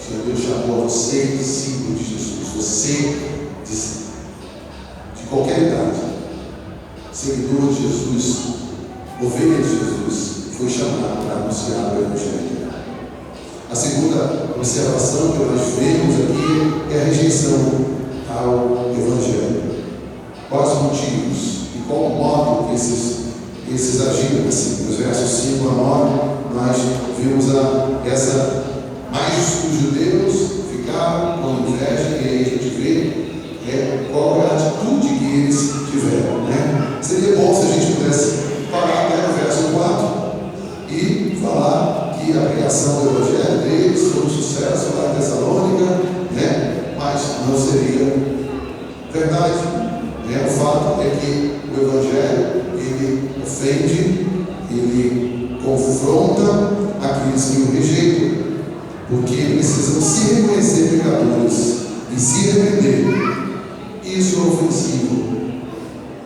Senhor Deus chamou a você, discípulo de Jesus, você de qualquer idade, seguidor de Jesus, ovelha de Jesus, foi chamado para anunciar o Evangelho. A segunda observação que nós vemos aqui é a rejeição ao Evangelho. Quais os motivos e qual o modo que esses agiram assim? Nos versos 5 a 9, nós vimos essa mais os judeus ficaram com inveja, e aí a gente vê qual é a atitude que eles tiveram, né? Seria bom se a gente pudesse parar até no verso 4 e falar que a pregação do Evangelho deles foi um sucesso lá em Tessalônica, né? Mas não seria verdade. O fato é que o Evangelho, ele ofende, ele confronta aqueles que o rejeitam, porque precisam se reconhecer pecadores e se arrepender. Isso é ofensivo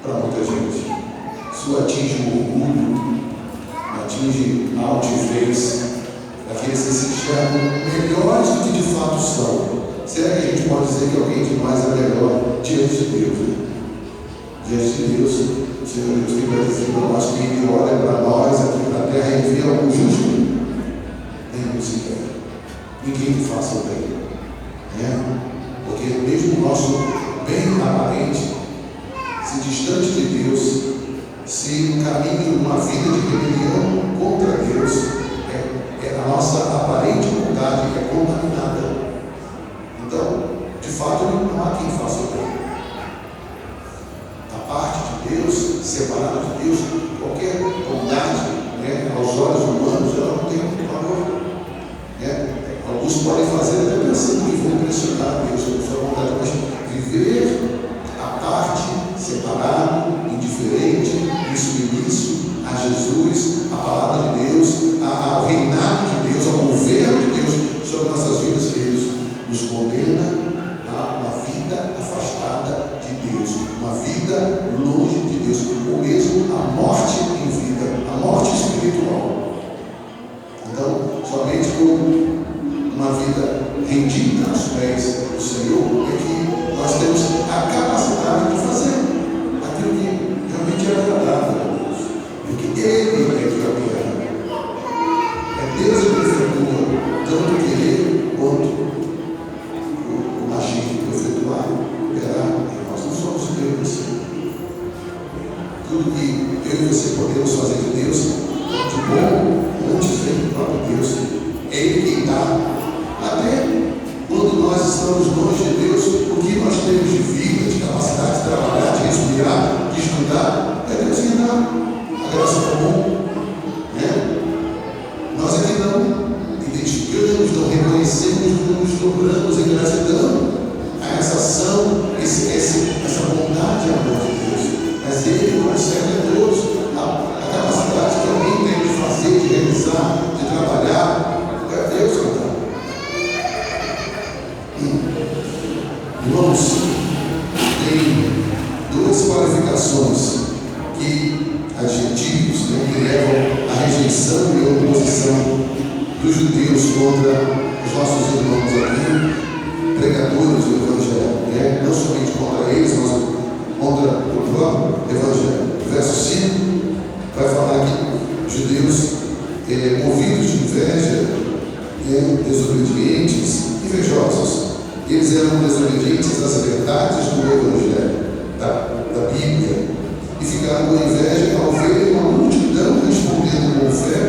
para muita gente. Isso atinge o orgulho, atinge a altivez daqueles que se enxergam melhores do que de fato são. Será que a gente pode dizer que alguém de nós é melhor diante de Deus? Diante de Deus, o Senhor Deus tem para dizer para nós que Ele olha para nós aqui na terra e envia algum justo? Nenhum sequer. Ninguém que faça o bem. Porque mesmo o nosso bem aparente, se distante de Deus, se no caminho de uma vida de rebelião contra Deus, a nossa aparente vontade é contaminada. Então, de fato, não há quem faça o bem. A parte de Deus, separada de Deus, qualquer bondade, aos olhos humanos, ela não tem valor. Alguns podem fazer até pensando que vão impressionar Deus com sua vontade, mas viver a parte, separado, indiferente, insubmisso a Jesus, a palavra de Deus, ao reinado de Deus, ao governo de Deus sobre nossas vidas, que Deus nos condena a uma vida afastada de Deus, uma vida longe de Deus, ou mesmo a morte em vida, a morte espiritual. Então, somente com uma vida rendida aos pés do Senhor é que nós temos a capacidade de fazer aquilo que realmente é agradável a Deus, porque Ele é que opera. É Deus que efetua tanto o querer quanto o agir, o efetuar, operar. Nós não somos Deus. Tudo que eu e você podemos fazer de Deus, de bom, antes vem do próprio Deus. É Ele quem dá. Até quando nós estamos longe de Deus, o que nós temos de vida, de capacidade de trabalhar, de respirar, de estudar, é Deus quem dá. A graça comum. Nós é que não identificamos, não reconhecemos, não nos dobramos em gratidão a essa ação, essa bondade e amor de Deus. Mas Ele concede a todos a capacidade que alguém tem de fazer, de realizar, de trabalhar. É Deus que dá. Irmãos, tem duas qualificações adjetivos que levam à rejeição e oposição dos judeus contra os nossos irmãos aqui, pregadores do Evangelho, não somente contra eles, mas contra o próprio Evangelho. Verso 5 vai falar que judeus movidos de inveja, desobedientes, invejosos. Eles eram desobedientes às verdades do Evangelho, da Bíblia, e ficaram com inveja ao verem uma multidão respondendo com fé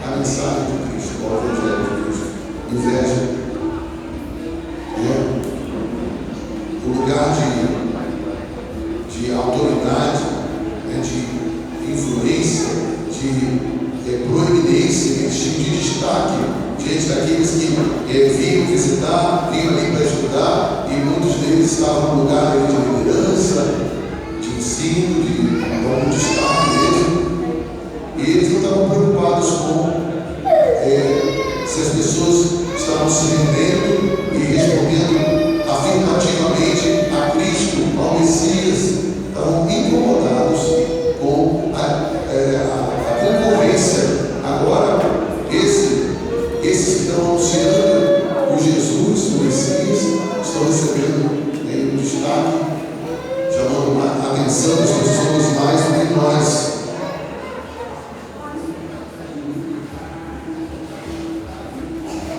à mensagem de Cristo, ao Evangelho de Cristo. Inveja o lugar de autoridade, de influência, de proeminência, de destaque diante daqueles que vinham visitar, vinham ali para estudar, e muitos deles estavam no lugar de liderança, de ensino, de algum destaque mesmo, e eles não estavam preocupados com se as pessoas estavam se rendendo e respondendo afirmativamente a Cristo, ao Messias. Estavam incomodados com a concorrência. Agora, esses que estão anunciando o Jesus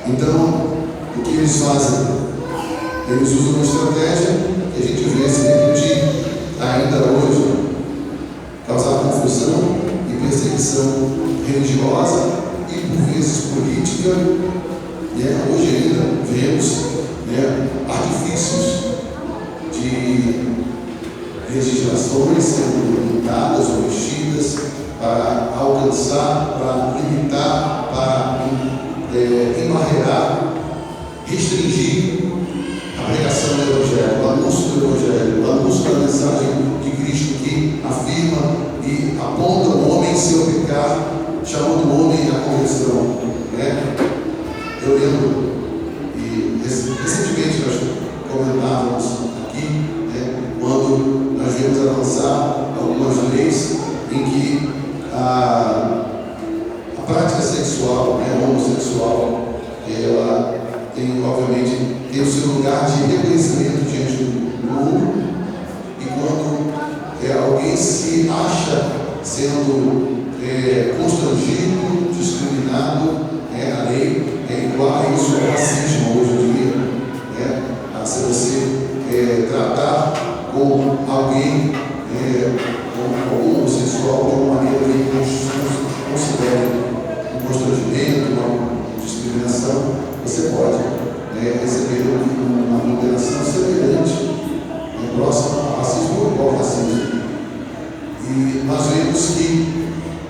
Então, o que eles fazem? Eles usam uma estratégia que a gente vê se repetir ainda hoje, causar confusão e perseguição religiosa e, por vezes, política. Hoje ainda vemos artifícios de legislações sendo limitadas ou mexidas para alcançar, para limitar, para embarrear, restringir a pregação do Evangelho, o anúncio do Evangelho, o anúncio da mensagem de Cristo que afirma e aponta o homem em seu pecado, chamando o homem à conversão. Eu lembro, e recentemente nós comentávamos aqui, quando nós vemos avançar algumas leis em que a prática sexual, homossexual, ela tem, obviamente, tem o seu lugar de reconhecimento diante do mundo, e quando alguém se acha sendo constrangido, discriminado, a lei igual a isso é racismo hoje em dia, se você tratar com alguém como homossexual de uma maneira que considere um constrangimento, uma discriminação, você pode receber uma condenação semelhante, próxima ao racismo ou igual ao racismo. E nós vemos que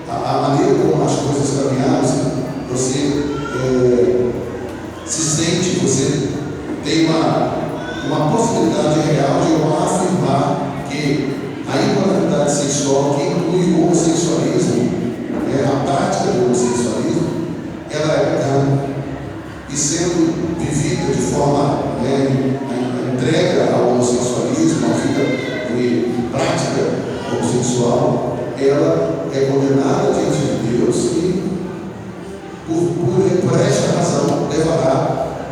a maneira como as coisas caminharam, você se sente, você tem uma possibilidade real de afirmar que a imoralidade sexual, que inclui o homossexualismo, a prática do homossexualismo, ela é pecado. E sendo vivida de forma entrega ao homossexualismo, a vida de prática homossexual, ela é condenada diante de Deus e, por esta razão, leva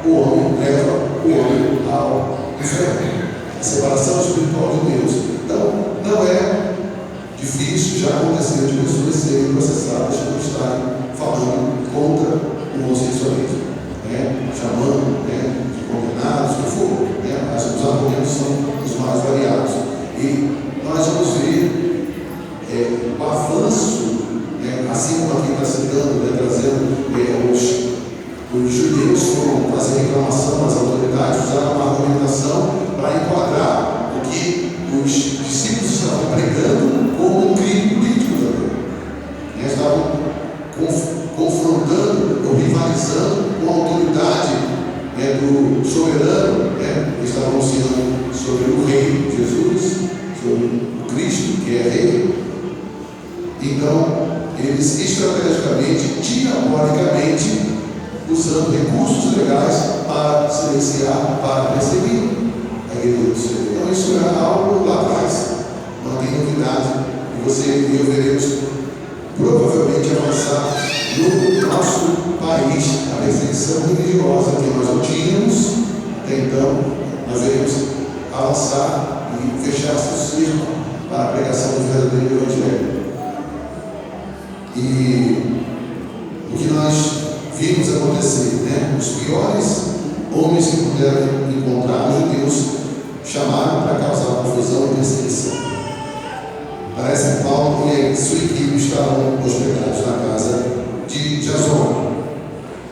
o homem ao inferno, a separação espiritual de Deus. Então, não é difícil, já aconteceu de pessoas serem processadas por estarem falando contra o homossexualismo, chamando de condenados, o que for, mas os argumentos são os mais variados. E nós vamos ver o avanço, assim como aqui está citando, trazendo os judeus foram fazer reclamação às autoridades, usaram uma argumentação para enquadrar o que os discípulos estavam pregando como um crime político também. Estavam confrontando ou rivalizando com a autoridade do soberano, estavam anunciando sobre o rei Jesus, sobre o Cristo, que é rei. Então, eles estrategicamente, diabolicamente, usando recursos legais para silenciar, para perseguir a igreja do Senhor. Então, isso é algo lá atrás, não tem novidade. E você e eu veremos provavelmente avançar no nosso país a perseguição religiosa que nós não tínhamos até então. Nós veremos avançar e fechar esse círculo para a pregação do verdadeiro Evangelho. E o que nós vimos acontecer, os piores homens que puderam encontrar os judeus chamaram para causar confusão e perseguição. Parece que Paulo e sua equipe estavam hospedados na casa de Jason.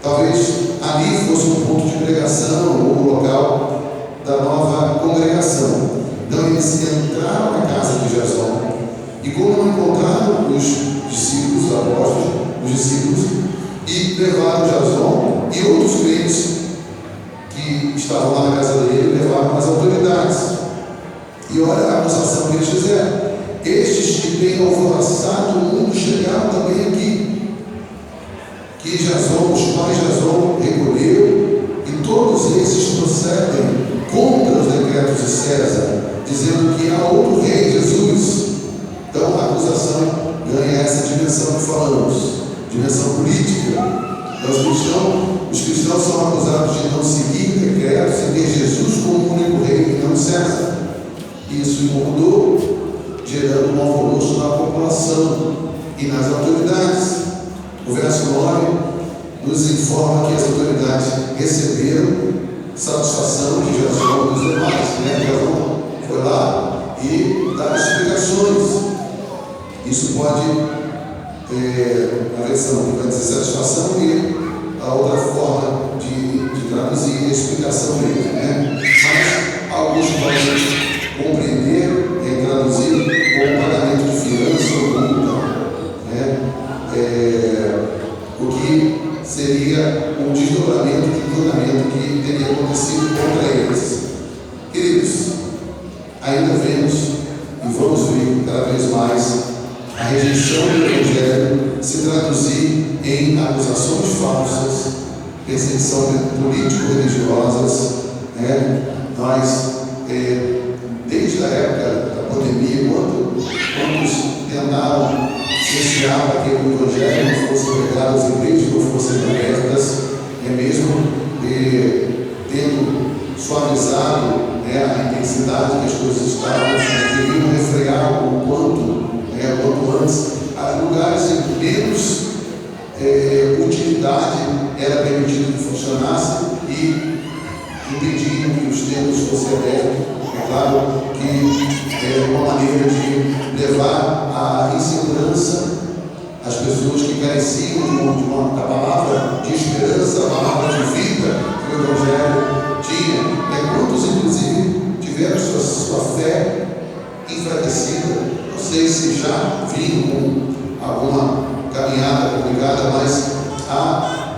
Talvez ali fosse um ponto de pregação ou um local da nova congregação. Então eles entraram na casa de Jason e, como não encontraram os discípulos, os apóstolos, os discípulos, e levaram Jason e outros crentes que estavam lá na casa dele, levaram as autoridades. E olha a acusação que eles fizeram: estes que têm alvoroçado o mundo chegaram também aqui, que Jason, os pais de Jason recolheu, e todos esses procedem contra os decretos de César, dizendo que há outro rei, Jesus. Então a acusação ganha essa dimensão que falamos, dimensão política. Os cristãos são acusados de não seguir decretos e ter Jesus como único rei e não César. Isso incomodou, gerando um alvoroço na população e nas autoridades. O verso 9 nos informa que as autoridades a versão que vai dizer satisfação, e a outra forma de traduzir é explicação mesmo, né? Mas alguns podem compreender e traduzir como pagamento de fiança ou multa, né? O que seria um desdobramento de julgamento que teria acontecido contra eles. Queridos, ainda vemos e vamos ver cada vez mais a rejeição do Evangelho se traduzir em acusações falsas, perseguição político-religiosas, né? Nós, desde a época da pandemia, quantos tentaram cercear para que o Evangelho não fosse pregado, as igrejas não fossem abertas, mesmo tendo suavizado a intensidade que as coisas estavam, queriam refrear o quanto antes, lugares em menos utilidade era permitido que funcionasse e impediam que os templos fossem abertos. É claro que é uma maneira de levar a insegurança às pessoas que careciam da palavra de esperança, a palavra de vida que o Evangelho tinha. Quantos, inclusive, tiveram sua fé enfraquecida? Não sei se já viram com alguma caminhada complicada, mas há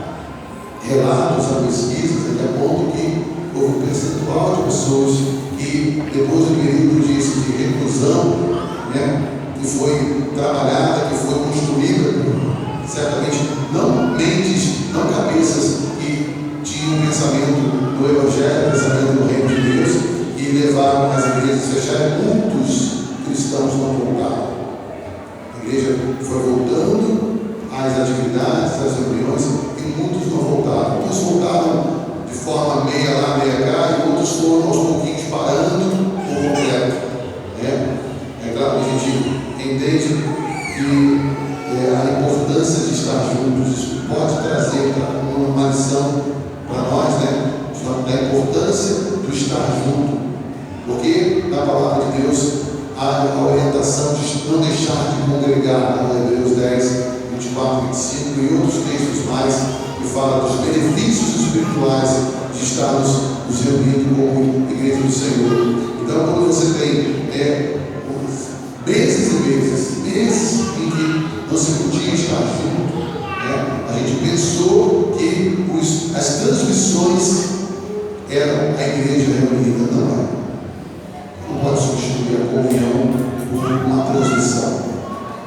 relatos, há pesquisas que apontam que houve um percentual de pessoas que, depois do período de reclusão, que foi trabalhada, que foi construída, certamente não mentes, não cabeças que tinham um pensamento do Evangelho, pensamento do Reino de Deus, e levaram as igrejas a fecharem. Muitos cristãos não voltaram. A igreja foi voltando às atividades, às reuniões, e muitos não voltaram. Muitos voltaram de forma meia lá, meia cá, e outros foram aos pouquinhos parando por completo. É claro que a gente entende que a importância de estar juntos, isso pode trazer uma lição para nós, da importância do estar junto, porque na palavra de Deus há a orientação de não deixar de congregar, Hebreus 10, 24, 25 e outros textos mais, que falam dos benefícios espirituais de estarmos nos reunindo como igreja do Senhor. Então, quando você tem meses e meses em que não se podia estar junto, a gente pensou que as transmissões eram a igreja reunida. Não é. Não pode substituir a comunhão por uma transmissão.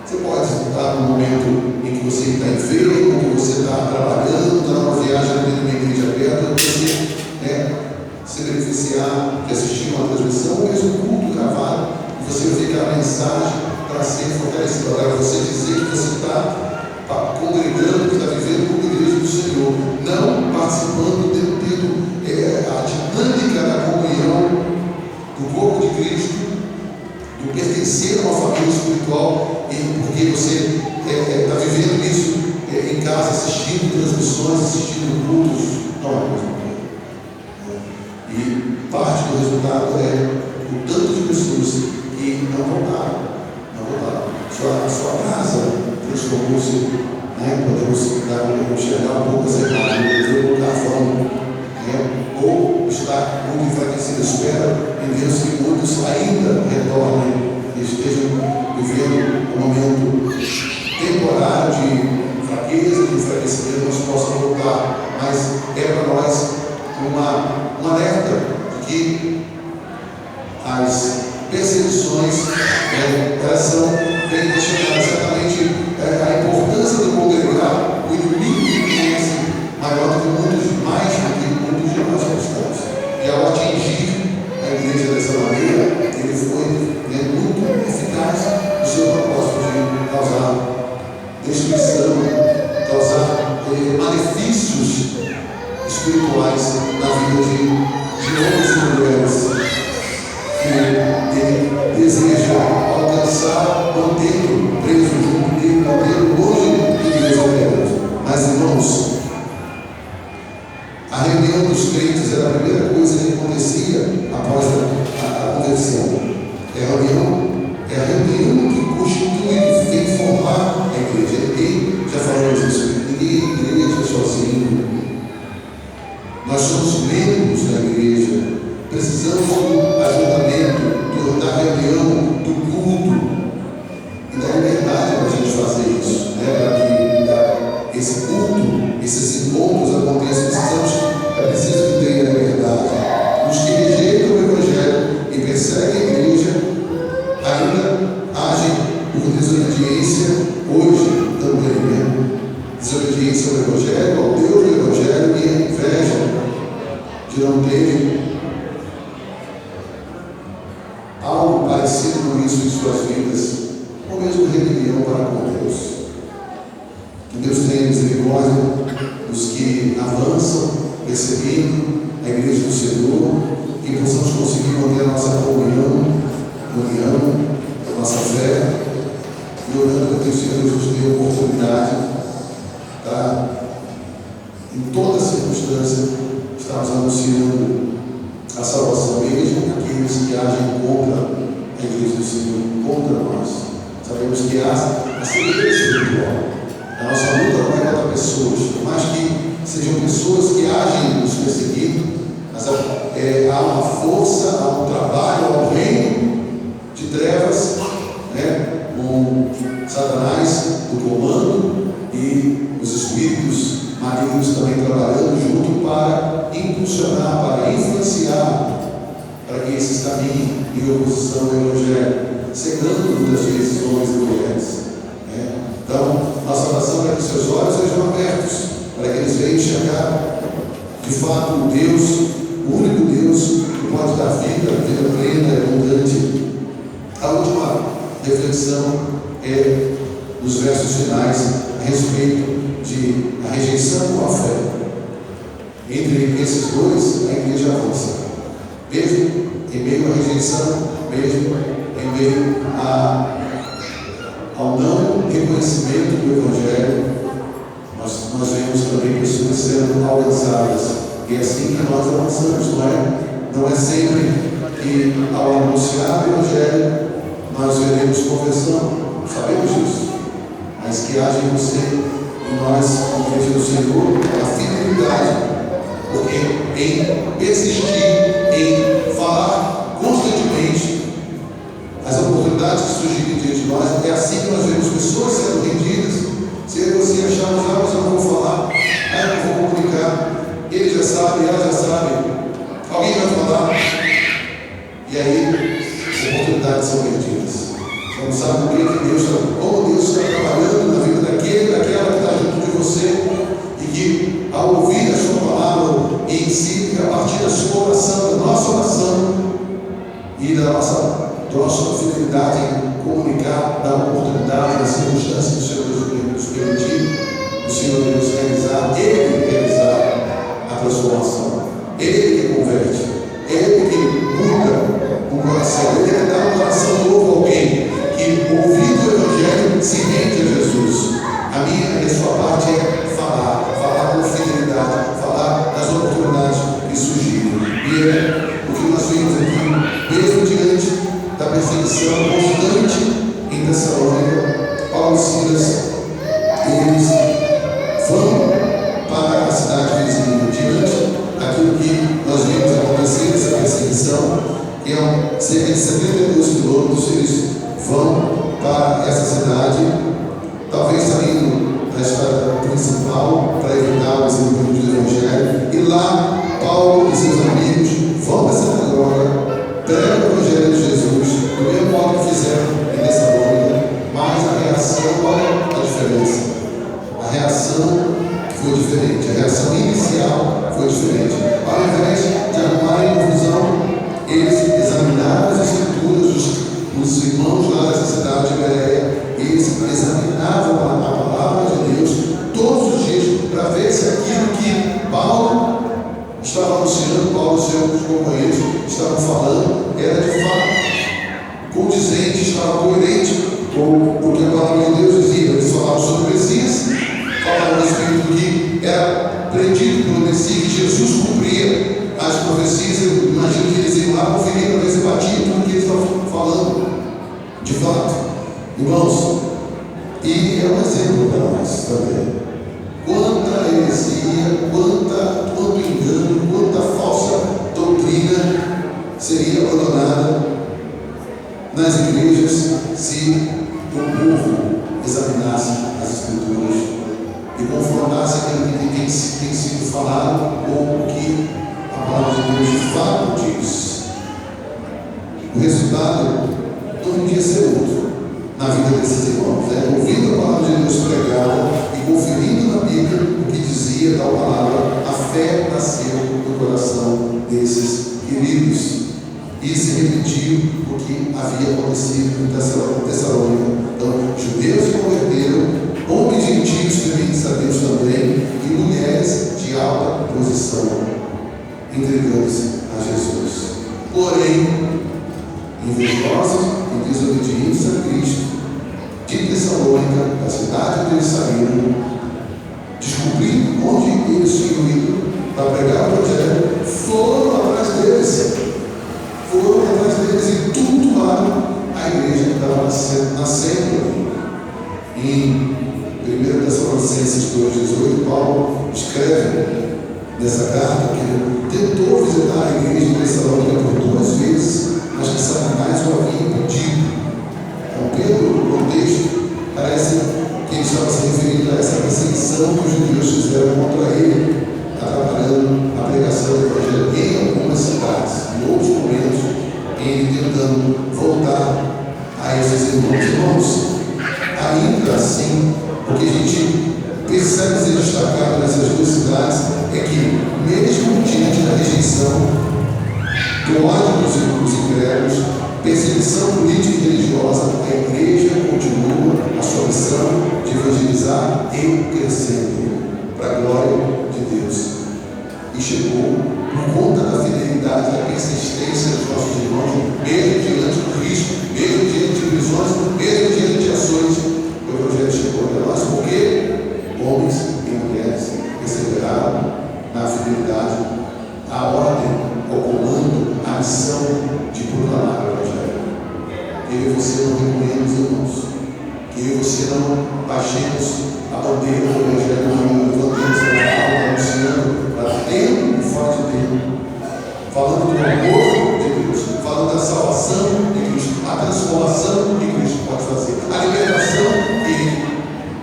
Você pode estar num momento em que você está enfermo, que você está trabalhando, está numa viagem dentro de uma igreja aberta, você se beneficiar de assistir uma transmissão, ou mesmo um culto gravado, e você ver que a mensagem para ser fortalecida. Agora, você dizer que você está congregando, que está vivendo como igreja do Senhor, não participando, tendo a dinâmica da comunhão do corpo de Cristo, do pertencer a uma família espiritual, porque você está vivendo isso em casa, assistindo transmissões, assistindo cultos, não é coisa. E parte do resultado é o tanto de pessoas que não voltaram. Sua casa transformou-se, podemos enxergar um pouco essa imagem, ver o lugar falando, ou está muito enfraquecido. Espero em Deus que muitos ainda retornem e estejam vivendo um momento temporário de fraqueza, de enfraquecimento, mas possam voltar. Mas é para nós um alerta de que as perseguições elas são bem questionadas. Certamente a importância do congregar, o inimigo que conhece maior do que muitos, mais do que muitos de nós cristãos. E ao atingir a igreja dessa maneira, ele foi muito eficaz no seu propósito de causar destruição, causar malefícios espirituais na vida de homens e mulheres que ele deseja alcançar, mantendo preso junto dele, mantendo longe de Deus apenas. Mas, irmãos, a reunião dos crentes era a primeira coisa que acontecia após a conversão. A reunião É a reunião que constitui, que vem formar a igreja. Ninguém, já falamos isso, ninguém é igreja sozinho. Nós somos membros da igreja. Precisamos do ajuntamento, da reunião, do culto e da liberdade para a gente fazer isso, né? Para que esse culto, esses encontros aconteçam, é preciso que tenha liberdade. Os que rejeitam o Evangelho e perseguem a igreja ainda agem por desobediência hoje também, né? Desobediência ao Evangelho, ao Deus do Evangelho, e a inveja de não ter algo parecido com isso em suas vidas, ou mesmo rebelião para com Deus. Que Deus tenha misericórdia dos que avançam, perseguindo a igreja do Senhor, que possamos conseguir manter a nossa comunhão, a nossa fé, e orando para que o Senhor nos dê oportunidade, tá? Em toda circunstância, estamos anunciando a salvação, mesmo aqueles que agem contra a igreja do Senhor, contra nós. Sabemos que há a cegueira espiritual. A nossa luta não é contra pessoas, por mais que sejam pessoas que agem nos perseguindo, mas há uma força, há um trabalho, há um reino de trevas, né? Com Satanás do comando e os espíritos malignos também trabalhando junto para impulsionar, para influenciar, para que esses caminhem em oposição ao Evangelho, cegando muitas vezes homens e mulheres, né? Então, nossa oração é que seus olhos sejam abertos, para que eles venham enxergar de fato o Deus, o único Deus que pode dar vida plena e abundante. A última reflexão é nos versos finais a respeito de a rejeição com a fé. Entre esses dois, a igreja avança. Mesmo em meio à rejeição, mesmo em meio ao não reconhecimento do Evangelho, nós vemos também pessoas sendo alcançadas. E é assim que nós avançamos, não é? Não é sempre que ao anunciar o Evangelho nós veremos conversão, sabemos disso, mas que haja em você e nós, como igreja do Senhor, a fidelidade, porque em persistir, em falar constantemente as oportunidades que surgirem diante de nós, é assim que nós vemos pessoas sendo rendidas. Se você achar, mas eu não vou falar, eu não vou comunicar, ele já sabe, ela já sabe, alguém vai falar, e aí oportunidades são perdidas. Então sabe o que Deus está, como Deus está trabalhando na vida daquela que está junto de você, e que ao ouvir a sua palavra em si, a partir da sua oração, da nossa oração e da nossa fidelidade em comunicar, dar oportunidade nas circunstâncias que o Senhor Deus nos permitir, o Senhor Deus Ele realizar a transformação, Ele que converte, Ele que muda o coração, Ele que dá um coração novo a alguém que, ouvindo o Evangelho, se rende a Jesus. A minha e a sua parte é falar com fidelidade, falar das oportunidades que surgiram. E é o que nós vimos aqui, mesmo diante da perseguição constante em Tessalônica, Paulo e Silas, eles vão para a cidade vizinha, diante daquilo que nós vimos acontecer, essa perseguição, que é cerca de 72 quilômetros, eles vão para essa cidade, talvez saindo da estrada principal para evitar o desenvolvimento do Evangelho, e lá Paulo e seus amigos vão para a sinagoga, pregam o Evangelho de Jesus, do mesmo modo que fizeram em Tessalônica, mas a reação, olha a diferença. A reação foi diferente, a reação inicial foi diferente. Ao invés de arrumarem confusão, eles examinaram as Escrituras, os irmãos lá dessa cidade de Bereia, eles examinavam a palavra de Deus todos os dias para ver se aquilo que Paulo estava anunciando, Paulo e seus companheiros estavam falando, era de fato condizente, estava coerente com o que a palavra de Deus dizia. Eles falavam sobre o Messias, falavam a respeito do que era predito pelo Messias, que Jesus cumpria as profecias. Eu imagino que eles iam lá conferir para ver se batia tudo que eles estavam falando. De fato, Irmãos, e é um exemplo para nós também. Quanta heresia, quanto engano, quanta falsa doutrina seria abandonada nas igrejas se o povo examinasse as Escrituras e confrontasse aquilo que tem sido falado ou o que a palavra de Deus de fato diz. O resultado não podia ser outro na vida desses irmãos, ouvindo a palavra de Deus pregada e conferindo na Bíblia o que dizia tal palavra, a fé nasceu no coração desses queridos. E se repetiu o que havia acontecido em Tessalônica. Então, judeus se converteram, homens gentios tementes a Deus também, e mulheres de alta posição, entregando-se a Jesus. Porém, invejosos e desobedientes a Cristo, de Tessalônica, da cidade onde eles saíram, descobrindo onde eles tinham ido para pregar o Evangelho, foram atrás deles e tumultuaram a igreja que estava nascendo. Em 1 Tessalonicenses 2,18, Paulo escreve nessa carta que tentou visitar a igreja de Tessalônica por 2 vezes, mas que Satanás o havia impedido. Então, pelo contexto, parece que ele estava se referindo a essa perseguição que os judeus fizeram contra ele, atrapalhando a pregação do Evangelho em algumas cidades. Em outros momentos, ele tentando voltar a esses irmãos. Ainda assim, o que a gente percebe ser destacado nessas 2 cidades é que, mesmo diante da rejeição, do ódio dos incrédulos, perseguição política e religiosa, a igreja continua a sua missão de evangelizar e crescendo para a glória de Deus. E chegou, por conta da fidelidade, da persistência dos nossos irmãos, mesmo diante do risco, mesmo diante de prisões, mesmo diante de ações, o Evangelho chegou até nós, porque homens e mulheres perseveraram na fidelidade à ordem, ao comando, à missão de proclamar o Evangelho. Que eu e você não recuemos, irmãos. Que eu e você não baixemos a bandeira do Evangelho, não levantemos a mão, anunciando, batendo e fora de tempo, falando do amor de Deus, falando da salvação de Cristo, a transformação que Cristo pode fazer, a libertação que Ele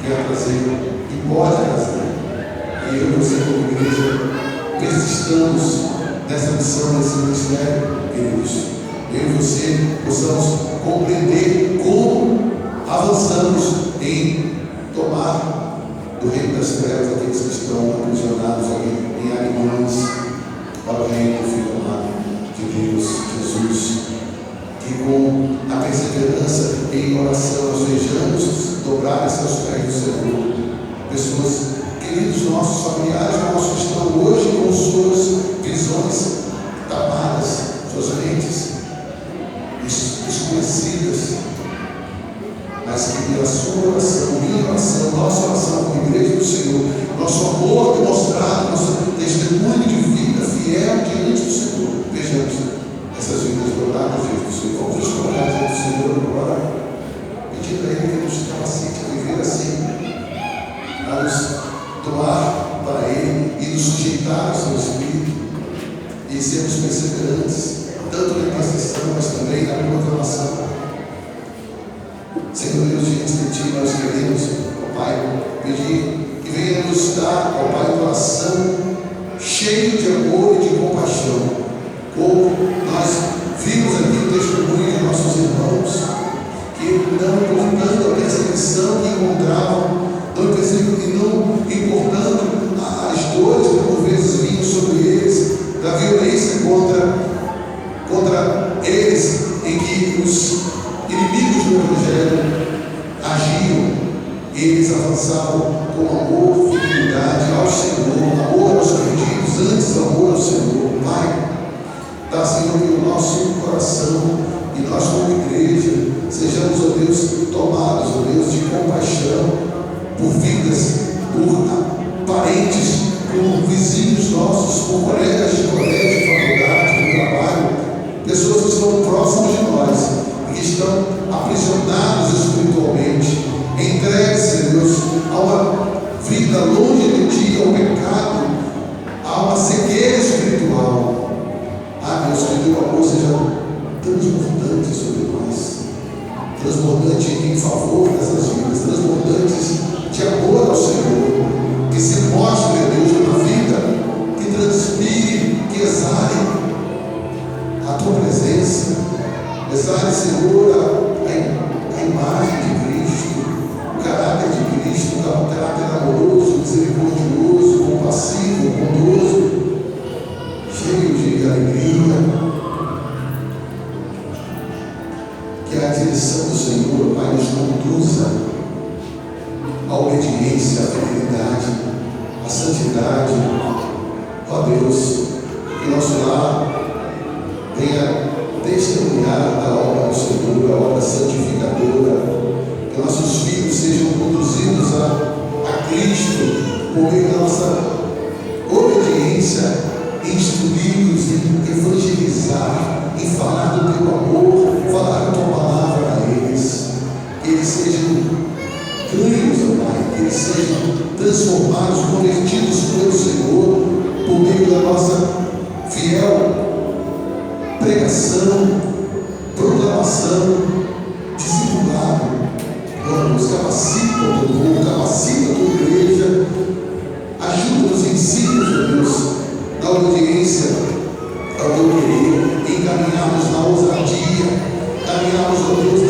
quer trazer e pode trazer. E eu e você, como igreja, persistamos nessa missão, nesse ministério, queridos. Eu e você possamos compreender como avançamos em tomar do reino das trevas aqueles que estão aprisionados ali em aguilhões para o reino do Filho amado de Deus, Jesus. Que com a perseverança em oração nós vejamos dobrar seus pés do Senhor. Pessoas, queridos nossos, familiares nossos, que estão hoje com suas visões tapadas, suas mentes desconhecidas, mas que pela sua oração, minha oração, nossa oração como igreja do Senhor, nosso amor demonstrado, nosso testemunho de vida fiel diante do Senhor, vejamos essas vidas dobradas diante do Senhor. Vamos nos colocar diante do Senhor agora, pedindo a Ele que nos capacite a viver assim, a nos doar para Ele e nos sujeitar ao seu Espírito e sermos perseverantes, tanto na intercessão, mas também na proclamação. Senhor Deus, diante de Ti nós queremos, ó Pai, pedir que venha nos dar, ó Pai, um coração cheio de amor e de compaixão, como nós vimos aqui o testemunho de nossos irmãos, que não importando a perseguição que encontravam, não importando as dores que por vezes vinham sobre eles, da violência contra eles, em que os inimigos do Evangelho agiam, eles avançavam com amor, fidelidade ao Senhor, amor aos perdidos, antes amor ao Senhor. Pai, dá, Senhor, que o nosso coração e nós como igreja sejamos, ó Deus, tomados, ó Deus, de compaixão por vidas, por parentes, por vizinhos nossos, por colegas de colégio, de faculdade, de trabalho, pessoas que estão próximas de nós e que estão aprisionados espiritualmente amor seja transbordante sobre nós, transbordante em favor dessas vidas, transbordantes de amor ao Senhor, que se mostre a Deus numa vida, que transpire, que exale a tua presença, exale, Senhor, a imagem de Cristo, o caráter de Cristo, o caráter amoroso, misericordioso, compassivo, bondoso, cheio de alegria. Que a direção do Senhor, Pai, nos conduza à obediência, à fidelidade, à santidade. Ó Deus, que nosso lar venha testemunhar a obra do Senhor, a obra santificadora. Que nossos filhos sejam conduzidos a Cristo por meio da nossa obediência, instruídos em evangelizar, em falar do teu amor, falar da tua palavra a eles. Que eles sejam ganhos, ó Pai, que eles sejam transformados, convertidos pelo Senhor, por meio da nossa fiel pregação, proclamação, discipulado. Nos capacita o teu povo, capacita a tua igreja, ajuda-nos, ensina-nos, ó Deus, na obediência ao teu querer, encaminharmos na ousadia, caminharmos, ó Deus,